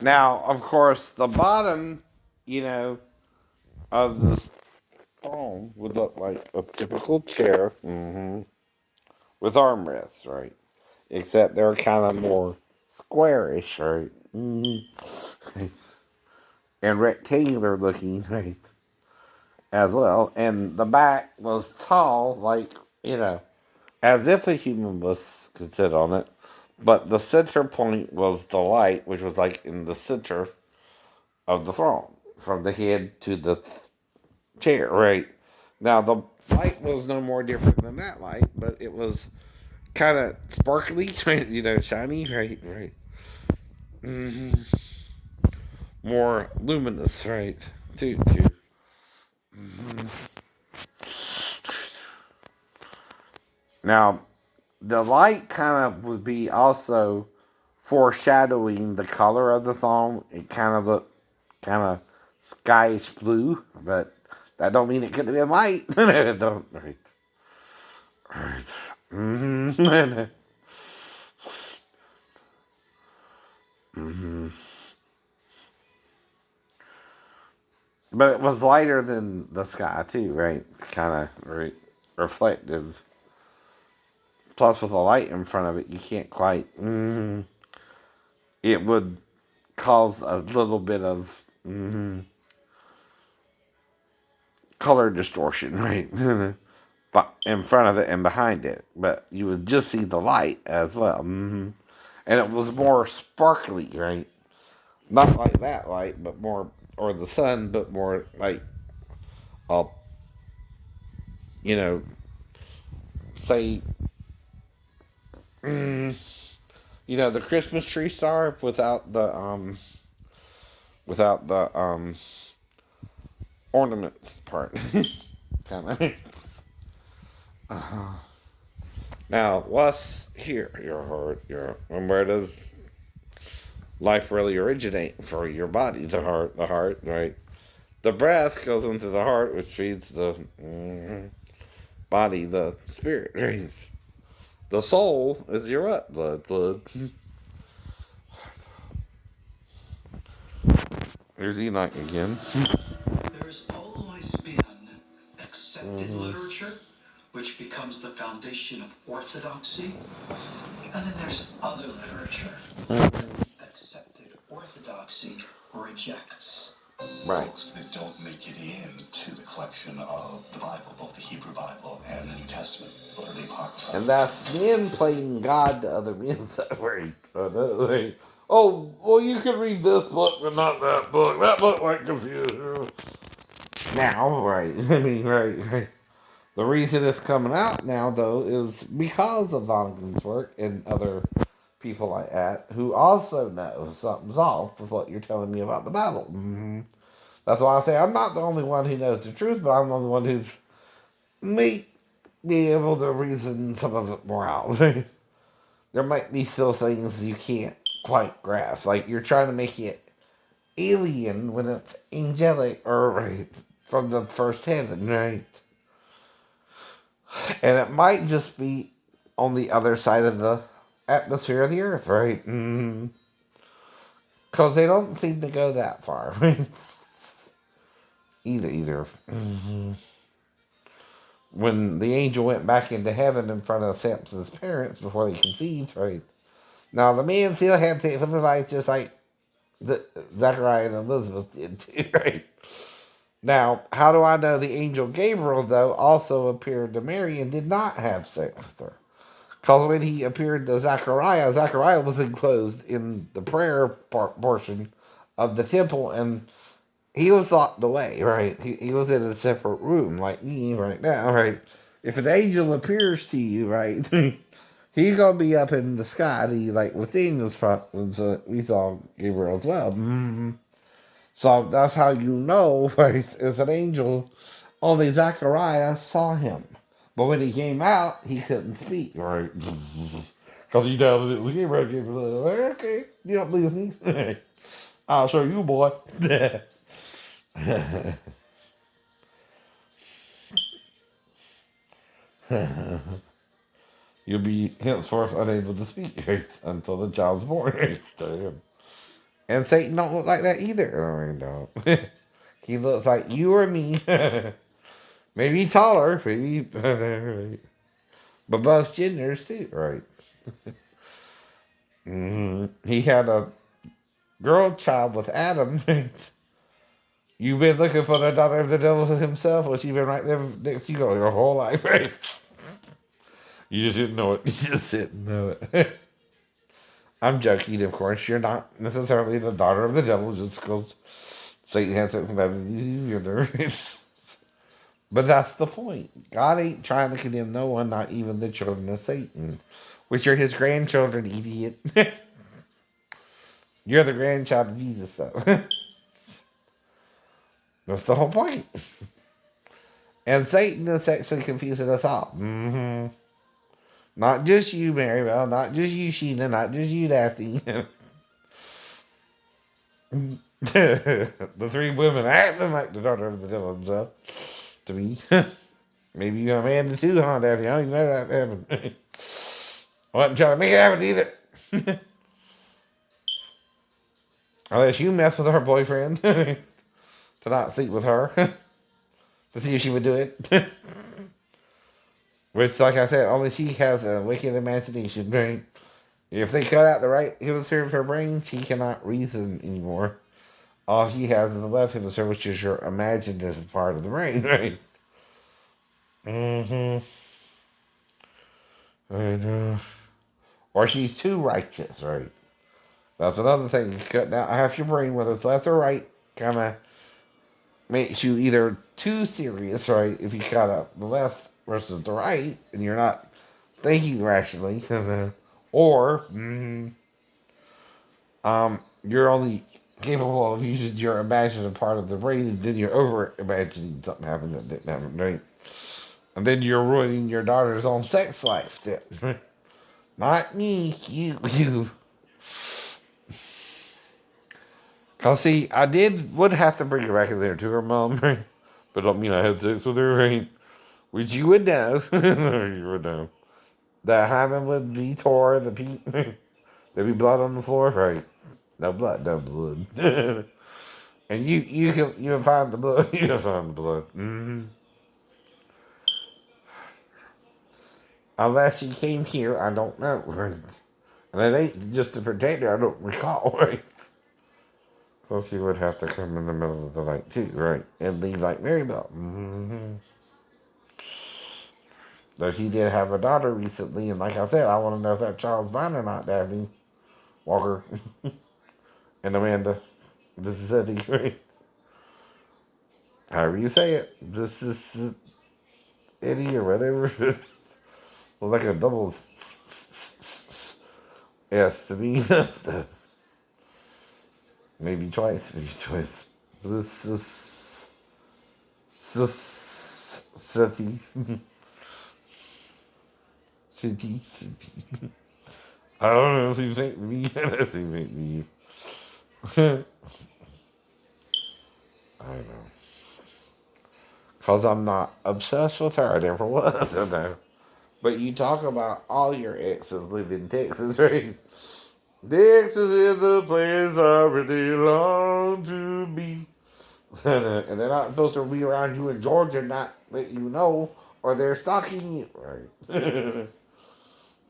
Now, of course, the bottom, you know, of the throne would look like a typical chair with armrests, right? Except they're kind of more squarish, right? And rectangular looking, right? As well. And the back was tall, like, you know, as if a human was could sit on it. But the center point was the light, which was like in the center of the throne, from the head to the chair, right? Now, the light was no more different than that light, but it was kind of sparkly, right? You know, shiny, right? Right. hmm More luminous, right? Too. Now, the light kind of would be also foreshadowing the color of the song. It kind of looked kind of skyish blue, but that don't mean it couldn't have been white. It don't, right. Right. hmm hmm But it was lighter than the sky too, right? Kind of right, reflective. Plus, with the light in front of it, you can't quite. It would cause a little bit of color distortion, right? But in front of it and behind it, but you would just see the light as well, and it was more sparkly, right? Not like that light, but more, or the sun, but more like, uh, you know, say, the Christmas tree star without the ornaments part, kind of. Now, what's here? Your heart, and where does life really originate for your body? The heart, right? The breath goes into the heart, which feeds the body, the spirit, right? The soul is your what? Blood. Here's Enoch again. There's always been accepted literature, which becomes the foundation of orthodoxy, and then there's other literature. Accepted orthodoxy rejects. Right. Books that don't make it into the collection of the Bible, both the Hebrew Bible and the New Testament, or the Apocrypha. And that's men playing God to other men. Right. Right. Oh, well, you can read this book, but not that book. That book might confuse you. Now, right. I mean, right. The reason it's coming out now, though, is because of Vonnegutt's work and other people like that who also know something's off with what you're telling me about the Bible. That's why I say I'm not the only one who knows the truth, but I'm the only one who's may be able to reason some of it more out. There might be still things you can't quite grasp. Like you're trying to make it alien when it's angelic or right, from the first heaven, right? And it might just be on the other side of the atmosphere of the earth, right? Because they don't seem to go that far. Either. When the angel went back into heaven in front of Samson's parents before they conceived, right? Now, the man still had to emphasize just like Zechariah and Elizabeth did too, right? Now, how do I know the angel Gabriel, though, also appeared to Mary and did not have sex with her? Because when he appeared to Zechariah, Zechariah was enclosed in the prayer portion of the temple, and he was locked away, right? He was in a separate room, like me right now, right? If an angel appears to you, right, he's gonna be up in the sky to you, like with angels. We saw Gabriel as well. So that's how you know, right? It's an angel. Only Zechariah saw him. But when he came out, he couldn't speak, right? Because he doubted it was Gabriel. Okay, you don't believe me? I'll show you, boy. You'll be henceforth unable to speak, right? Until the child's born, right? To him. And Satan don't look like that either. Oh, he don't. He looks like you or me. Maybe taller, maybe, but both genders too, right? He had a girl child with Adam. You've been looking for the daughter of the devil himself, or she been right there next to you your whole life, right? You just didn't know it. You just didn't know it. I'm joking, of course. You're not necessarily the daughter of the devil just because Satan has something to do with you. But that's the point. God ain't trying to condemn no one, not even the children of Satan, which are his grandchildren, idiot. You're the grandchild of Jesus, though. That's the whole point. And Satan is actually confusing us all. Not just you, Maribel. Not just you, Sheena. Not just you, Daphne. The three women acting like the daughter of the devil himself. To me. Maybe you're a man too, huh, Daphne? I don't even know that happened. I wasn't trying to make it happen either. Unless you mess with her boyfriend to not sleep with her to see if she would do it. Which, like I said, only she has a wicked imagination, right? If they cut out the right hemisphere of her brain, she cannot reason anymore. All she has is the left hemisphere, which is your imaginative part of the brain, right? Mm-hmm. And, or she's too righteous, right? That's another thing. You cut out half your brain, whether it's left or right, kind of makes you either too serious, right? If you cut out the left versus the right, and you're not thinking rationally, or you're only capable of using your imaginative part of the brain, and then you're over imagining something happened that didn't happen, right? And then you're ruining your daughter's own sex life. Not me, you. Cause see, I would have to bring her back in there to her mom, right? But don't mean I had sex with her, right? Which you would know. You would know. The hymen would be tore, there'd be blood on the floor, right? No blood, no blood. And you can find the blood. You can find the blood. Unless she came here, I don't know. Right? And it ain't just to protect her, I don't recall, right? Plus, she would have to come in the middle of the night, too, right? And leave like Maribel. Though she did have a daughter recently, and like I said, I want to know if that child's mine or not, Daphne Walker and Amanda. This is Eddie, right? However you say it. This is Eddie or whatever. Well, like a double S to me. Maybe twice, maybe twice. This is City. City. I don't know if you think me. If you think me. I know. Because I'm not obsessed with her. I never was. I know. But you talk about all your exes live in Texas, right? Texas is the place I really long to be. And they're not supposed to be around you in Georgia, not let you know, or they're stalking you, right?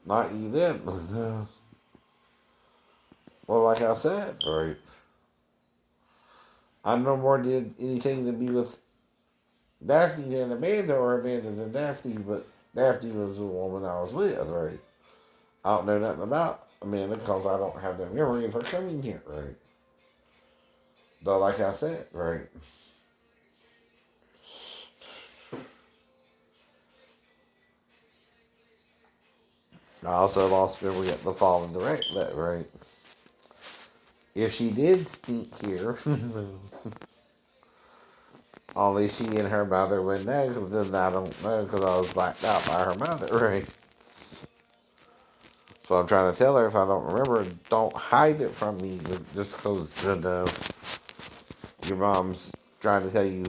Not you them. Well, like I said, right? I no more did anything to be with Daphne than Amanda, or Amanda than Daphne, but Daphne was the woman I was with, right? I don't know nothing about Amanda because I don't have the memory of her coming here, right? Though, like I said, right? I also lost memory at the fall and direct that, right? If she did sneak here, only she and her mother would know, because then I don't know, because I was blacked out by her mother, right? So I'm trying to tell her if I don't remember, don't hide it from me, just because your mom's trying to tell you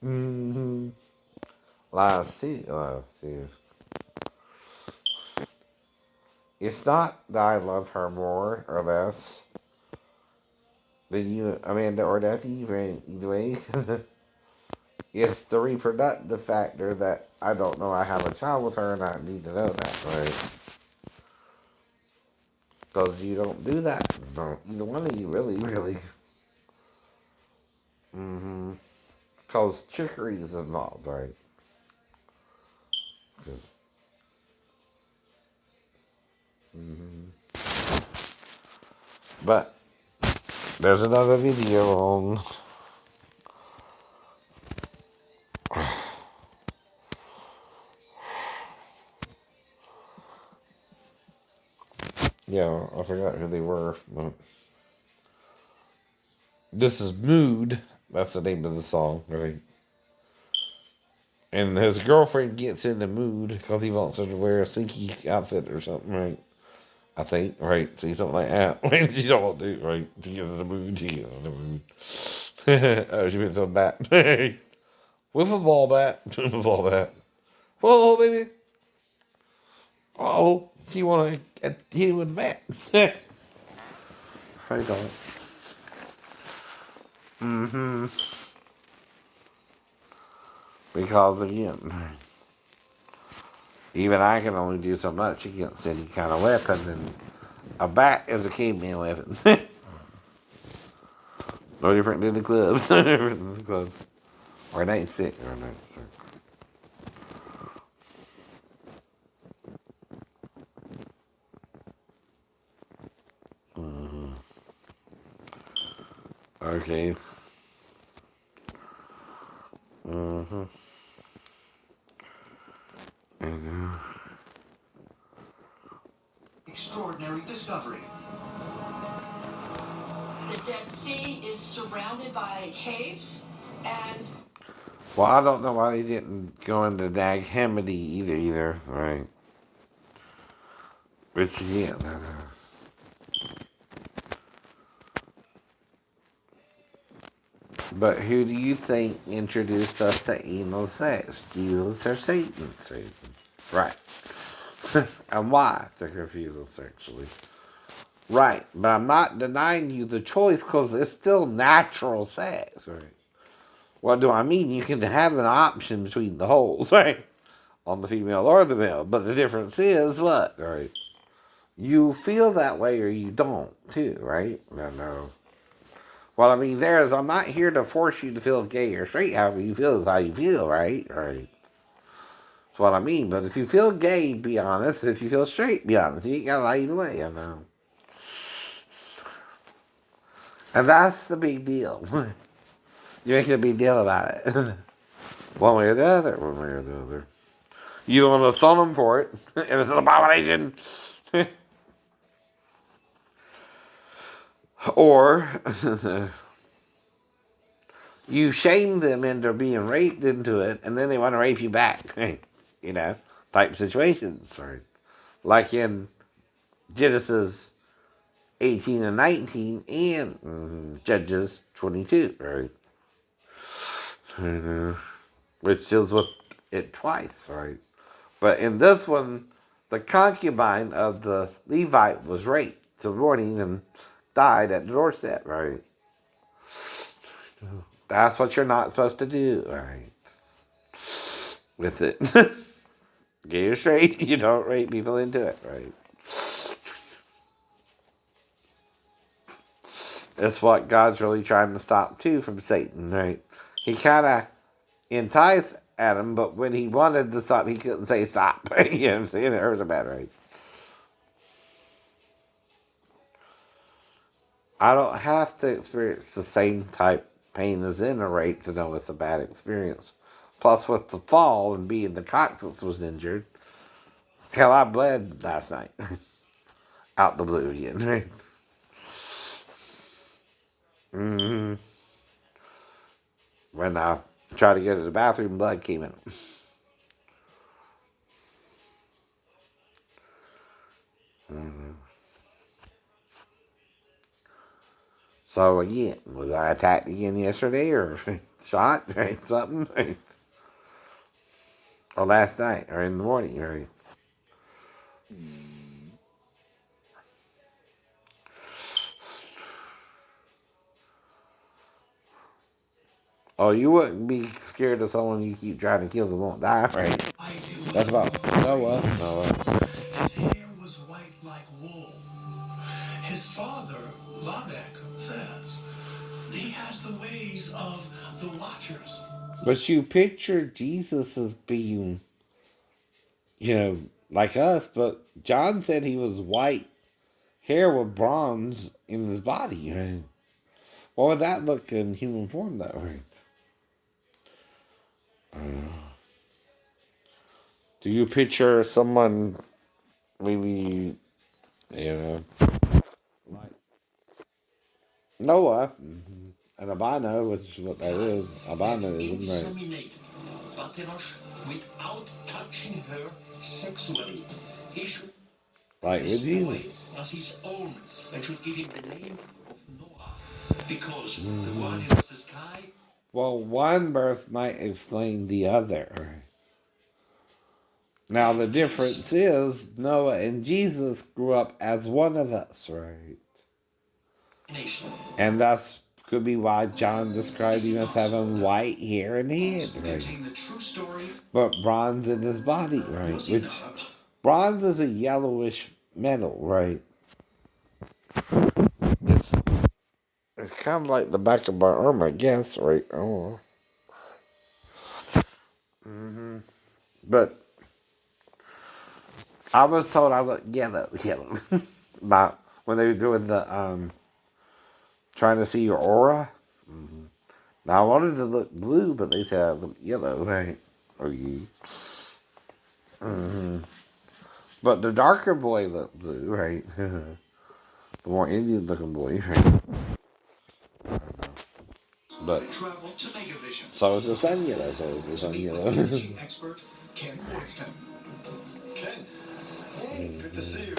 mm-hmm, lies too, lies too. It's not that I love her more or less. Did you, Amanda or Duffy, right? Either way. It's the reproductive factor that I don't know I have a child with her and I need to know that, right? Because you don't do that. No, either one of you really, really. Mm-hmm. Because trickery is involved, right? Mm-hmm. But there's another video on. Yeah, I forgot who they were. But this is Mood. That's the name of the song, right? And his girlfriend gets in the mood because he wants her to wear a slinky outfit or something, right? I think, right? See, something like that. When she don't want to, right? She gets in the mood, she gets in the mood. Oh, she went to the bat. With a ball bat. With a ball bat. Whoa, baby. Oh, she want to hit him with the bat. I don't. Mm-hmm. Because, again, even I can only do so much against any kind of weapon, and a bat is a caveman weapon. No different than the club. No different than the club. Or a nightstick. Or a nightstick. Okay. Mm-hmm. Extraordinary discovery. The Dead Sea is surrounded by caves, and Well, I don't know why they didn't go into Dag Hemedy either, right? Which again, but who do you think introduced us to anal sex? Jesus or Satan? Satan. Right. And why? To confuse us sexually. Right. But I'm not denying you the choice because it's still natural sex, right? What do I mean? You can have an option between the holes, right? On the female or the male. But the difference is what? Right. You feel that way or you don't, too, right? No. Well, I mean, I'm not here to force you to feel gay or straight. However you feel is how you feel, right? Right. That's what I mean. But if you feel gay, be honest. If you feel straight, be honest. You ain't got to lie either way, I know. And that's the big deal. You're making a big deal about it. One way or the other. One way or the other. You don't want to stone them for it. And it's an abomination. Or you shame them into being raped into it, and then they want to rape you back. You know, type situations, right? Like in Genesis 18 and 19 and Judges 22, right? Which deals with it twice, right? But in this one, the concubine of the Levite was raped till morning and died at the doorstep, right? That's what you're not supposed to do, right? With it. Get it straight, you don't rape people into it, right? That's what God's really trying to stop too from Satan, right? He kind of enticed Adam, but when he wanted to stop, he couldn't say stop. You know what I'm saying? It hurts bad, right? I don't have to experience the same type pain as in a rape to know it's a bad experience. Plus, with the fall and being the coccyx was injured, hell, I bled last night. Out the blue again, right? Mm-hmm. When I tried to go to the bathroom, blood came in. Mm-hmm. So again, was I attacked again yesterday or shot, right? Something, right? Or last night or in the morning, right? Oh, you wouldn't be scared of someone you keep trying to kill that won't die, right? That's about Noah. Noah. His hair was white like wool. His father, Lamech, says he has the ways of the watchers. But you picture Jesus as being, like us, but John said he was white hair with bronze in his body, right? What would that look in human form, though, right? Do you picture someone, maybe, you know, like Noah, an albino, which is what that is, albinoism, right? Inseminate Parthenos without touching her sexually. He should Like with this boy Jesus. as his own and should give him the name of Noah because the guardian of the sky. Well, one birth might explain the other, right? Now, the difference is Noah and Jesus grew up as one of us, right? And that's could be why John described him as having white hair and head, right? But bronze in his body, right? Which bronze is a yellowish metal, right? It's it's kind of like the back of my arm, I guess, right? Oh, but I was told I look yellow, about when they were doing the trying to see your aura. Now I wanted to look blue, but they said I look yellow, right? Or you. But the darker boy looked blue, right? The more Indian looking boy, right? But so is the sun yellow, so is the sun yellow. Expert Ken Woodston. Ken, hey, good to see you.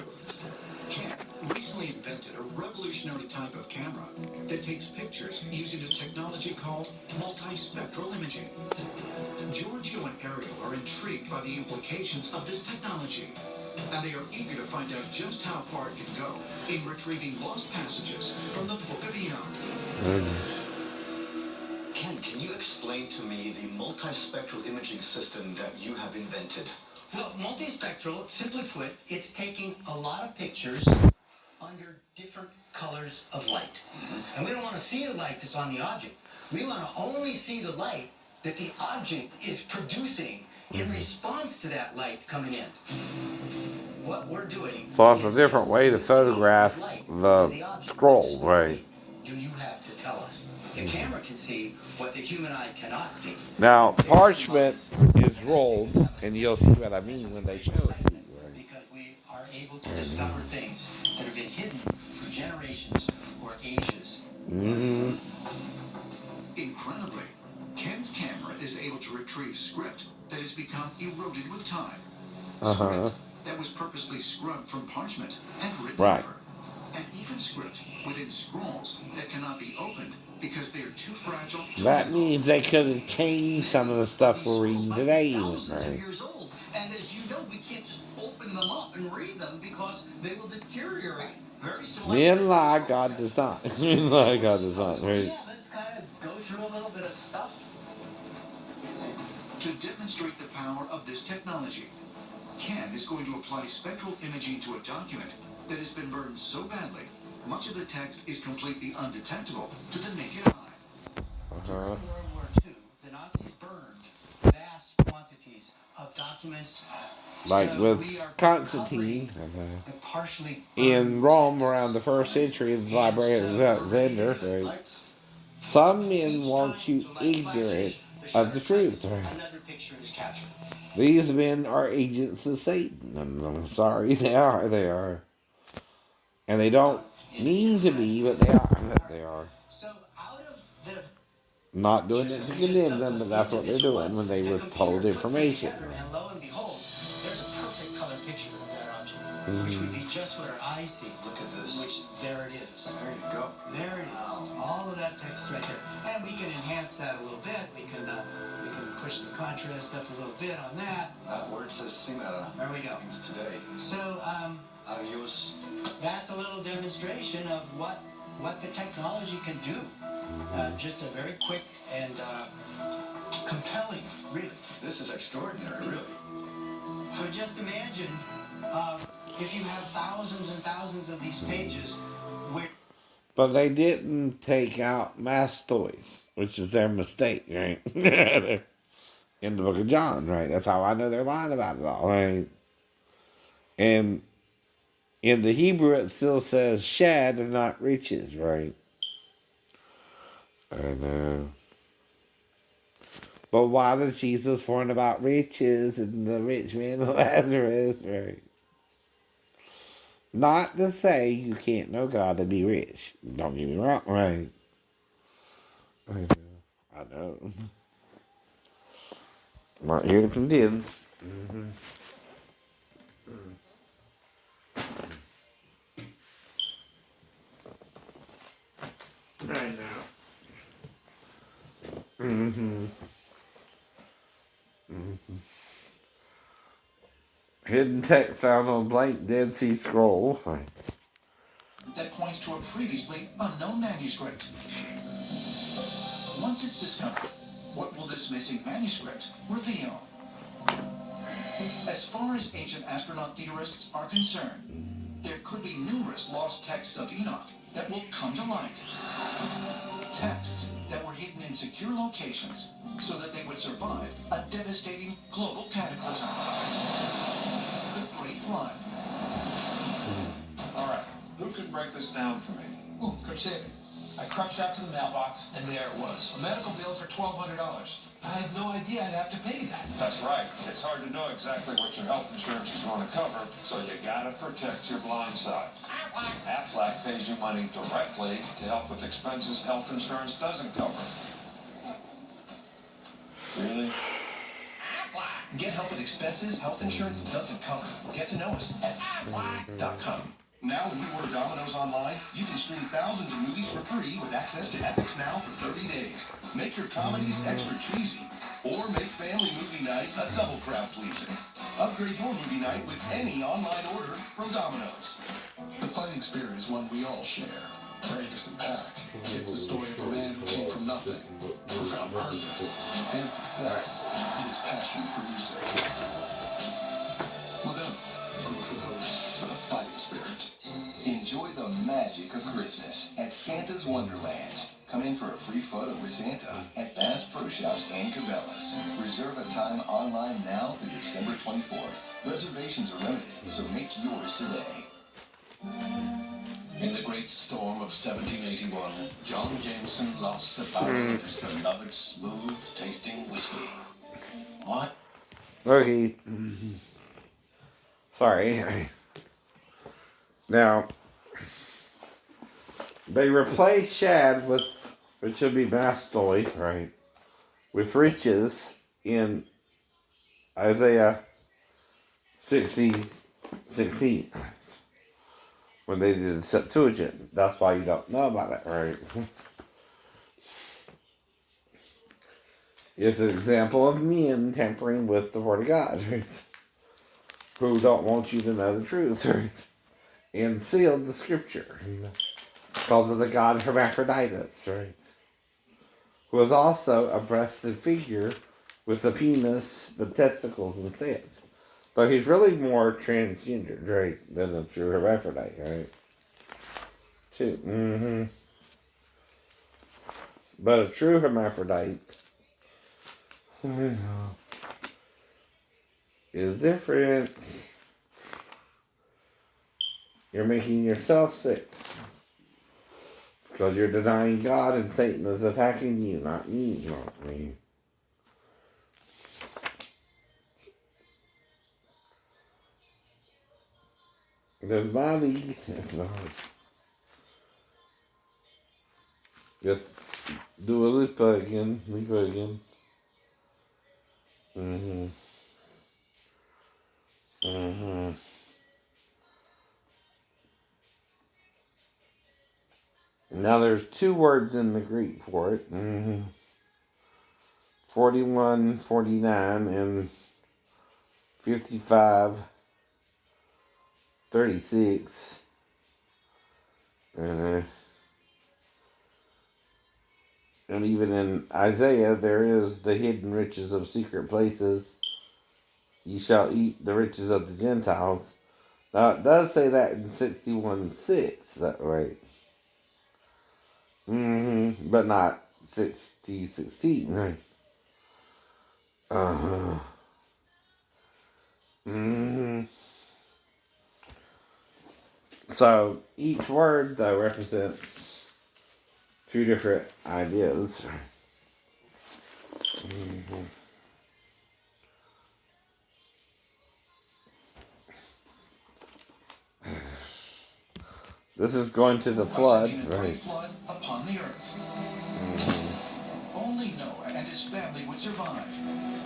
Ken recently invented a revolutionary type of camera that takes pictures using a technology called multispectral imaging. Giorgio and Ariel are intrigued by the implications of this technology, and they are eager to find out just how far it can go in retrieving lost passages from the Book of Enoch. Ken, can you explain to me the multispectral imaging system that you have invented? Well, multispectral, simply put, it's taking a lot of pictures under different colors of light. And we don't want to see the light that's on the object. We want to only see the light that the object is producing in response to that light coming in. What we're doing. So it's a different way to photograph the scroll, right? Do you have to tell us? The camera can see what the human eye cannot see. Now, parchment is rolled, and you'll see what I mean when they show it to you, right? Because we are able to discover things that have been hidden for generations or ages. Incredibly, Ken's camera is able to retrieve script that has become eroded with time. Script that was purposely scrubbed from parchment and written Right. over. And even script within scrolls that cannot be opened because they are too fragile to That handle. means they could have changed some of the stuff we're reading today, even, Thousands of right? years old. And as you know, we can't just open them up and read them because they will deteriorate. Very similar. Men lie, God does not. Men lie, God does not, right? Yeah, let's kind of go through a little bit of stuff. To demonstrate the power of this technology, Ken is going to apply spectral imaging to a document that has been burned so badly, much of the text is completely undetectable to the naked eye. During World War II, the Nazis burned vast quantities of documents. Like So with we are Constantine recovering the partially in burned Rome texts. around the first century in the Library of Alexander, right? Some men want you ignorant of the truth, right? Another picture is captured. These men are agents of Satan. I'm sorry, they are. They are. And they don't mean to be, but they are. They are. So out of the Not doing it to condemn them, but that's what they're doing when they withhold information. And lo and behold, there's a perfect color picture of that object, which would be just what our eye sees. Look at this. Which there it is. There you go. There it is. All of that text is right there, and we can enhance that a little bit. We can push the contrast up a little bit on that. Where it says Simera There we go. means today. So Use that's a little demonstration of what what the technology can do. Just a very quick and compelling, really. This is extraordinary, really. So just imagine if you have thousands and thousands of these pages where But they didn't take out Mastoids, which is their mistake, right? In the book of John, right? That's how I know they're lying about it all, right? And in the Hebrew, it still says shad and not riches, right? And but why does Jesus warn about riches and the rich man Lazarus, right? Not to say you can't know God and be rich. Don't get me wrong, right? I know. I'm not here to condemn. Right now. Hidden text found on blank Dead Sea Scroll. Right. That points to a previously unknown manuscript. Once it's discovered, what will this missing manuscript reveal? As far as ancient astronaut theorists are concerned, there could be numerous lost texts of Enoch that will come to light. Texts that were hidden in secure locations so that they would survive a devastating global cataclysm. The Great Flood. All right, who can break this down for me? Ooh, Coach Saban. I crushed out to the mailbox, and there it was. A medical bill for $1,200. I had no idea I'd have to pay that. That's right. It's hard to know exactly what your health insurance is going to cover, so you gotta protect your blind side. Aflac pays you money directly to help with expenses health insurance doesn't cover. Really? Get help with expenses health insurance doesn't cover. Get to know us at Aflac.com. Now, when you order Domino's online, you can stream thousands of movies for free with access to Epix Now for 30 days. Make your comedies extra cheesy, or make family movie night a double crowd pleaser. Upgrade your movie night with any online order from Domino's. The fighting spirit is one we all share. For Anderson .Paak, it's the story of a man who came from nothing, who found purpose and success in his passion for music. Modelo, brewed for those with a fighting spirit. Enjoy the magic of Christmas at Santa's Wonderland. Come in for a free photo with Santa at Bass Pro Shops and Cabela's. Reserve a time online now through December 24th. Reservations are limited, so make yours today. In the great storm of 1781, John Jameson lost a barrel of his beloved smooth-tasting whiskey. What? Okay. Sorry. Now, they replaced shad with, which should be mastoid, right, with riches in Isaiah 60:16. When they did the Septuagint. That's why you don't know about it, right? It's an example of men tampering with the Word of God, right? Who don't want you to know the truth, right? And sealed the Scripture because of the god Hermaphroditus, right? Who was also a breasted figure with the penis, the testicles instead. So he's really more transgender, right, than a true hermaphrodite, right? Too. But a true hermaphrodite is different. You're making yourself sick because you're denying God and Satan is attacking you, not me, not me. There's body. It's not. Just do a lipa again. Lipa again. Now there's two words in the Greek for it. 41, 49, and 55, 36. And even in Isaiah, there is the hidden riches of secret places. You shall eat the riches of the Gentiles. Now, it does say that in 61:6, that right? But not 60:16, right? Uh-huh. So, each word, though, represents two different ideas. This is going to the flood, right? Flood upon the earth. Only Noah and his family would survive.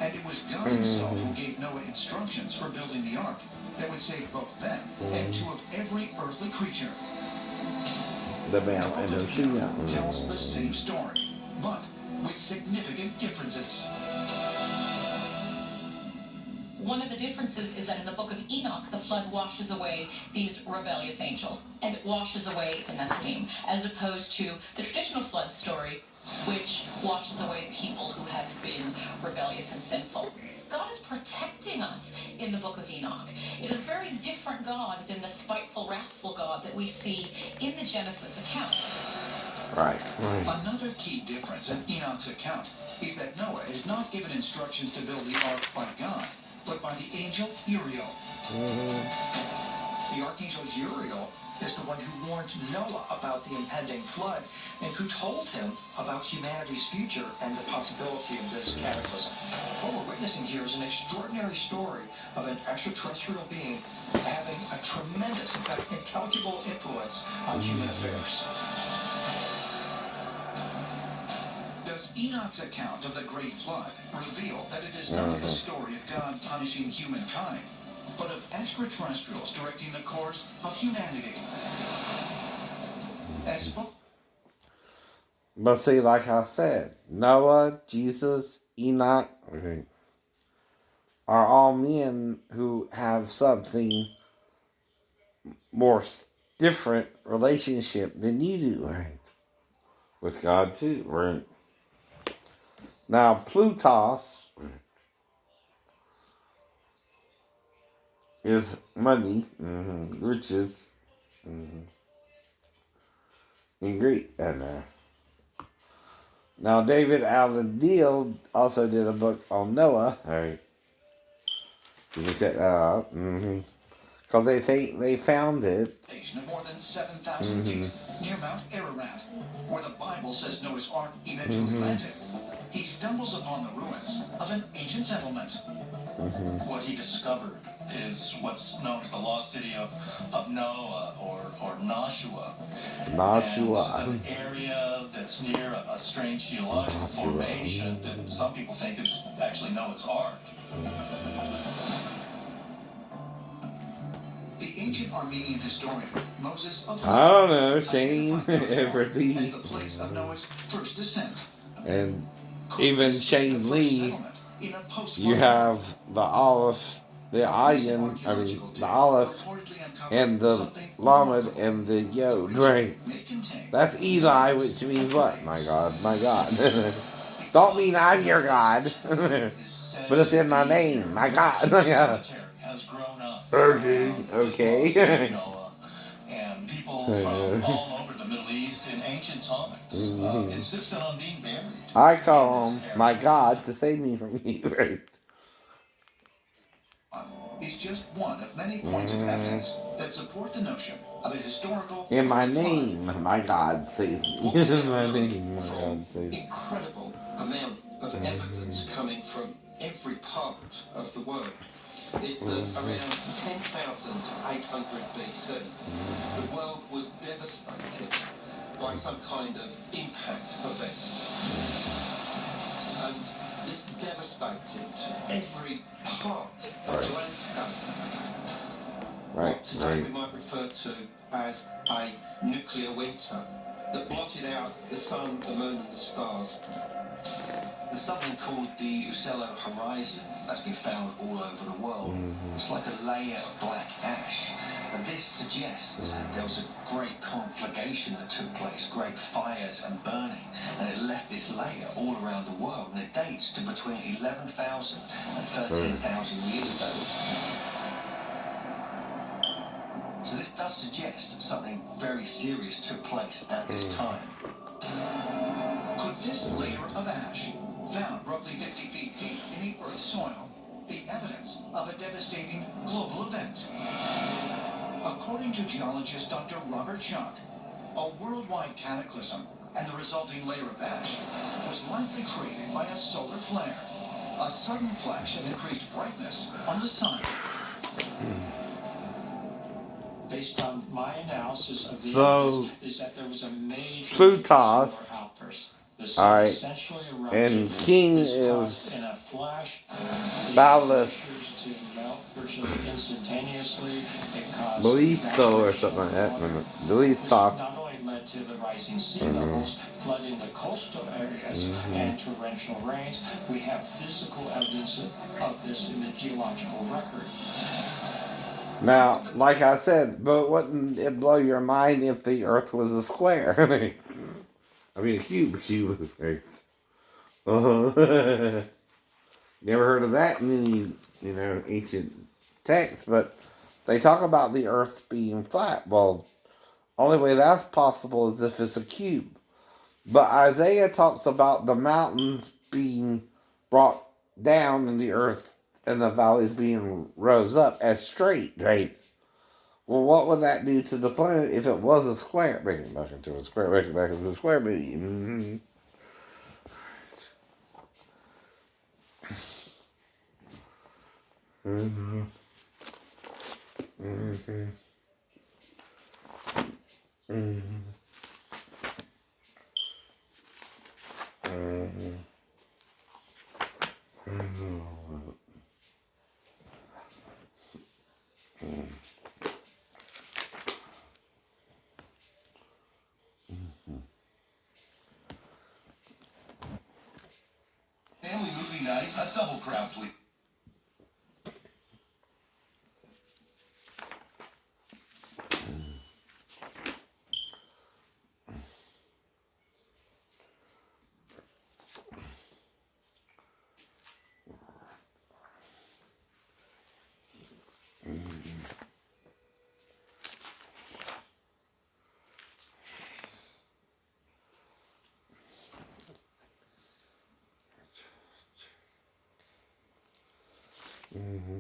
And it was God himself who gave Noah instructions for building the ark that would save both them and two of every earthly creature. The male and the female. Tells the same story, but with significant differences. One of the differences is that in the book of Enoch, the flood washes away these rebellious angels, and it washes away the Nephilim, as opposed to the traditional flood story, which washes away people who have been rebellious and sinful. God is protecting us in the book of Enoch. It is a very different God than the spiteful, wrathful God that we see in the Genesis account. Right. Another key difference in Enoch's account is that Noah is not given instructions to build the ark by God, but by the angel Uriel. The archangel Uriel is the one who warned Noah about the impending flood and who told him about humanity's future and the possibility of this cataclysm. What we're witnessing here is an extraordinary story of an extraterrestrial being having a tremendous, in fact, incalculable influence on human affairs. Does Enoch's account of the Great Flood reveal that it is not the story of God punishing humankind, but of extraterrestrials directing the course of humanity? But see, like I said, Noah, Jesus, Enoch are all men who have something more different relationship than you do, right? With God too, right? Now, Plutos is money, riches, in Greek. And now, David Allen Deal also did a book on Noah. All right, you can check that out. Because they think they found it. Of more than 7,000 feet near Mount Ararat, where the Bible says Noah's Ark eventually landed. He stumbles upon the ruins of an ancient settlement. What he discovered is what's known as the lost city of Noah or Nashua. Nashua. And this is an area that's near a strange geological formation that some people think is actually Noah's Ark. The ancient Armenian historian Moses of I don't know, Shane, Everly, as the place of Noah's first descent. and even Shane Lee. You have the Aleph, the Ayin, the Aleph, and the Lamed, and the Yod, right? That's Eli, which means what? My God, my God. Don't mean I'm your God, but it's in my name, my God. Has grown up. Okay. And people from all over the Middle East in ancient times insisted on being buried. I call him my God to save me from you, right? Is just one of many points of evidence that support the notion of a historical. In my name, my God save me. In my name, my God save me. Incredible amount of evidence coming from every part of the world is that around 10,800 BC, the world was devastated by some kind of impact event. And this devastated every part of the landscape. What today we might refer to as a nuclear winter. that blotted out the sun, the moon, and the stars. There's something called the Uccello horizon that's been found all over the world. It's like a layer of black ash. And this suggests there was a great conflagration that took place, great fires and burning, and it left this layer all around the world, and it dates to between 11,000 and 13,000 years ago. So this does suggest that something very serious took place at this time. Could this layer of ash, found roughly 50 feet deep in the Earth's soil, be evidence of a devastating global event? According to geologist Dr. Robert Schock, a worldwide cataclysm and the resulting layer of ash was likely created by a solar flare, a sudden flash of increased brightness on the sun. Based on my analysis of the So, evidence, is that there was a major Plutus, solar outburst. The all sun right, essentially erupted. and King This is caused in a flash the Ballast glaciers to melt virtually instantaneously. It caused Belisto or something like that. water, which Belisto. not only led to the rising sea levels, flooding the coastal areas, and torrential rains. We have physical evidence of this in the geological record. Now, like I said, but wouldn't it blow your mind if the Earth was a square? I mean, a cube. Right? Never heard of that in any, ancient texts, but they talk about the Earth being flat. Well, only way that's possible is if it's a cube. But Isaiah talks about the mountains being brought down and the earth and the valleys being rose up as straight, right? Well, what would that do to the planet if it was a square? Bring it back into a square, bring it back into a square, maybe. Family movie night, a double crowd, please. Mm-hmm.